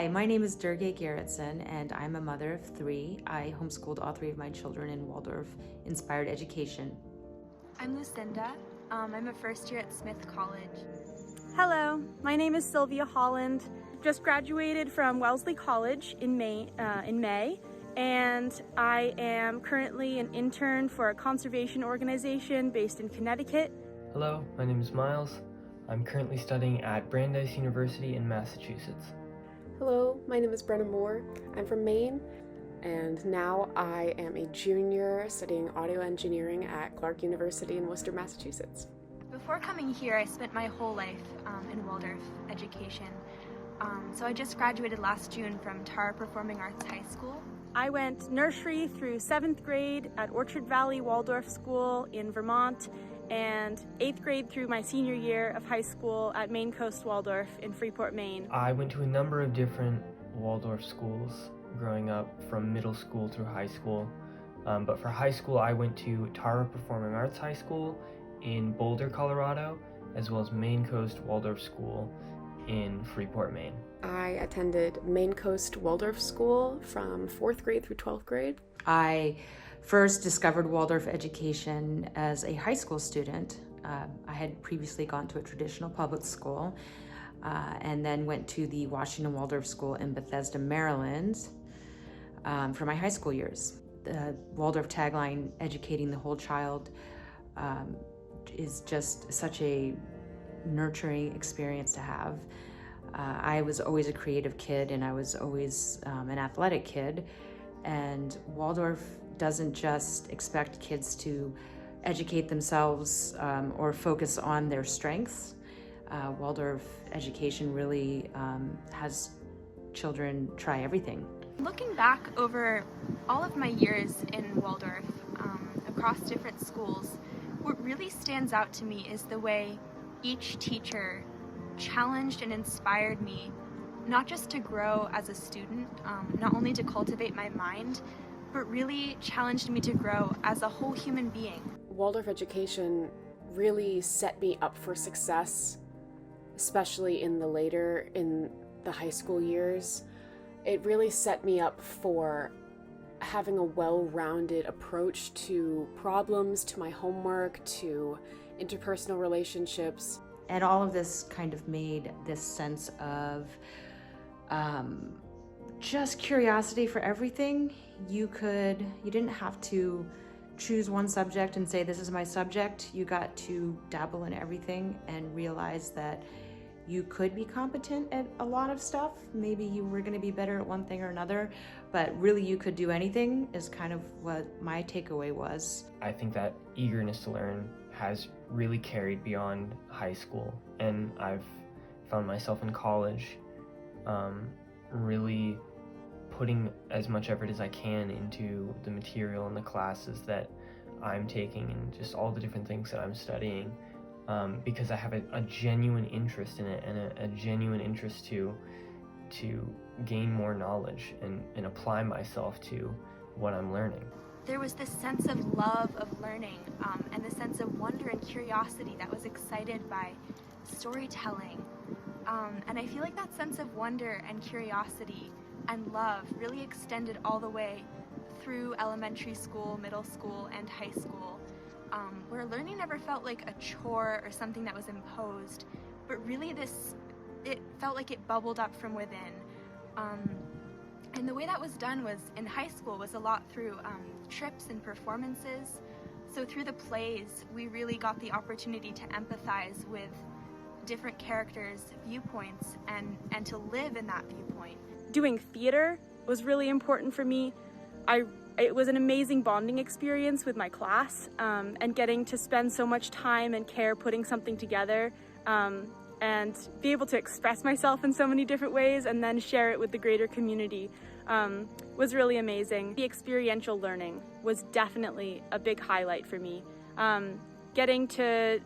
Hi, my name is Durgai Garrettson, and I'm a mother of 3. I homeschooled all 3 of my children in Waldorf-inspired education. I'm Lucinda. I'm a first year at Smith College. Hello, my name is Sylvia, Holland. Just graduated from Wellesley College in May, and I am currently an intern for a conservation organization based in Connecticut. Hello, my name is Miles. I'm currently studying at Brandeis University in Massachusetts. Hello, my name is Brenna Moore. I'm from Maine, and now I am a junior studying audio engineering at Clark University in Worcester, Massachusetts. Before coming here, I spent my whole life in Waldorf education. So I just graduated last June from Tara Performing Arts High School. I went nursery through 7th grade at Orchard Valley Waldorf School in Vermont, and 8th grade through my senior year of high school at Maine Coast Waldorf in Freeport, Maine. I went to a number of different Waldorf schools growing up, from middle school through high school. But for high school, I went to Tara Performing Arts High School in Boulder, Colorado, as well as Maine Coast Waldorf School in Freeport, Maine. I attended Maine Coast Waldorf School from 4th grade through 12th grade. I first discovered Waldorf education as a high school student. I had previously gone to a traditional public school and then went to the Washington Waldorf School in Bethesda, Maryland for my high school years. The Waldorf tagline, educating the whole child, is just such a nurturing experience to have. I was always a creative kid, and I was always an athletic kid, and Waldorf doesn't just expect kids to educate themselves or focus on their strengths. Waldorf education really has children try everything. Looking back over all of my years in Waldorf, across different schools, what really stands out to me is the way each teacher challenged and inspired me, not just to grow as a student, not only to cultivate my mind, but really challenged me to grow as a whole human being. Waldorf education really set me up for success, especially in the high school years. It really set me up for having a well-rounded approach to problems, to my homework, to interpersonal relationships. And all of this kind of made this sense of just curiosity for everything. You didn't have to choose one subject and say, this is my subject. You got to dabble in everything and realize that you could be competent at a lot of stuff. Maybe you were gonna be better at one thing or another, but really you could do anything, is kind of what my takeaway was. I think that eagerness to learn has really carried beyond high school, and I've found myself in college really putting as much effort as I can into the material and the classes that I'm taking and just all the different things that I'm studying, because I have a genuine interest in it, and a genuine interest to gain more knowledge and apply myself to what I'm learning. There was this sense of love of learning and the sense of wonder and curiosity that was excited by storytelling. And I feel like that sense of wonder and curiosity and love really extended all the way through elementary school, middle school, and high school, where learning never felt like a chore or something that was imposed, but really it felt like it bubbled up from within. And the way that was done was, in high school, was a lot through trips and performances. So through the plays, we really got the opportunity to empathize with different characters' viewpoints and to live in that viewpoint. Doing theater was really important for me. It was an amazing bonding experience with my class, and getting to spend so much time and care putting something together, and be able to express myself in so many different ways and then share it with the greater community was really amazing. The experiential learning was definitely a big highlight for me. Getting to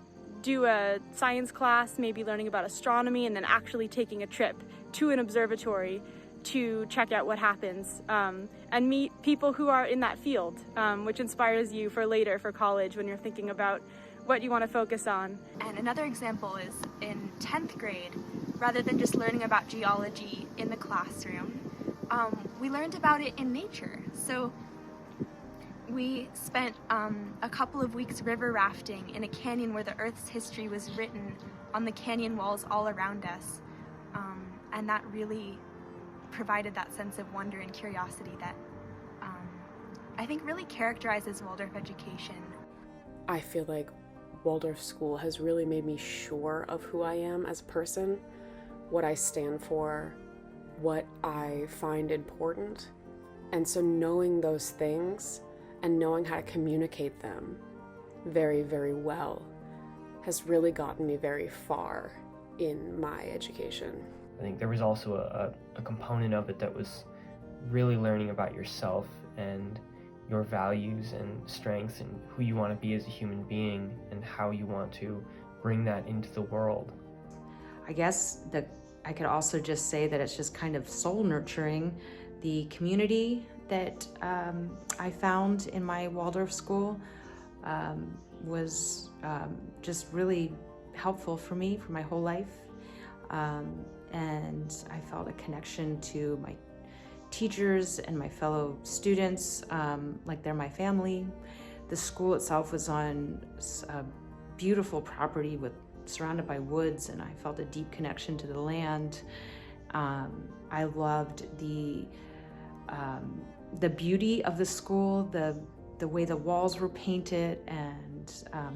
do a science class, maybe learning about astronomy, and then actually taking a trip to an observatory to check out what happens, and meet people who are in that field, which inspires you for later, for college, when you're thinking about what you want to focus on. And another example is in 10th grade, rather than just learning about geology in the classroom. We learned about it in nature. So we spent a couple of weeks river rafting in a canyon where the Earth's history was written on the canyon walls all around us. And that really provided that sense of wonder and curiosity that I think really characterizes Waldorf education. I feel like Waldorf school has really made me sure of who I am as a person, what I stand for, what I find important. And so knowing those things and knowing how to communicate them very, very well has really gotten me very far in my education. I think there was also a component of it that was really learning about yourself and your values and strengths and who you want to be as a human being and how you want to bring that into the world. I guess that I could also just say that it's just kind of soul nurturing. The community that I found in my Waldorf school was just really helpful for me for my whole life. And I felt a connection to my teachers and my fellow students, like they're my family. The school itself was on a beautiful property surrounded by woods, and I felt a deep connection to the land. I loved the beauty of the school, the way the walls were painted, and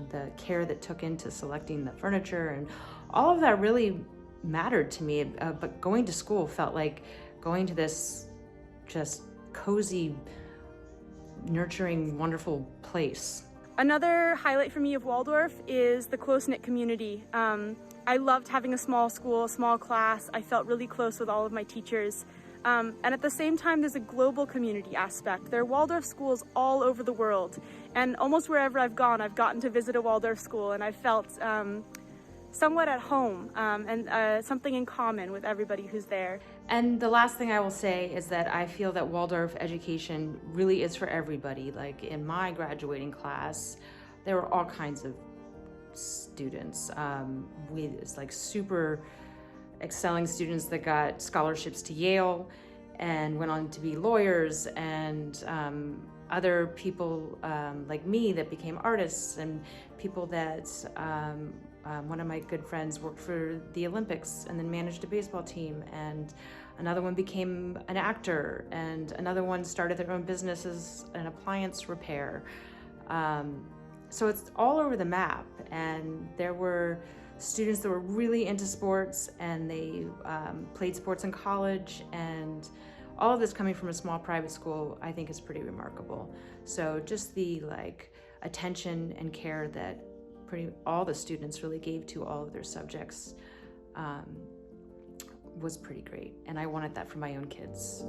the care that took into selecting the furniture, and all of that really mattered to me. But going to school felt like going to this just cozy, nurturing, wonderful place. Another highlight for me of Waldorf is the close-knit community. I loved having a small school, a small class. I felt really close with all of my teachers. And at the same time, there's a global community aspect. There are Waldorf schools all over the world. And almost wherever I've gone, I've gotten to visit a Waldorf school, and I've felt somewhat at home and something in common with everybody who's there. And the last thing I will say is that I feel that Waldorf education really is for everybody. Like in my graduating class, there were all kinds of students. It's like super excelling students that got scholarships to Yale and went on to be lawyers, and other people like me that became artists, and people that one of my good friends worked for the Olympics and then managed a baseball team, and another one became an actor, and another one started their own business as an appliance repair. So it's all over the map, and there were students that were really into sports, and they played sports in college, and all of this coming from a small private school I think is pretty remarkable. So just the attention and care that all the students really gave to all of their subjects was pretty great, and I wanted that for my own kids.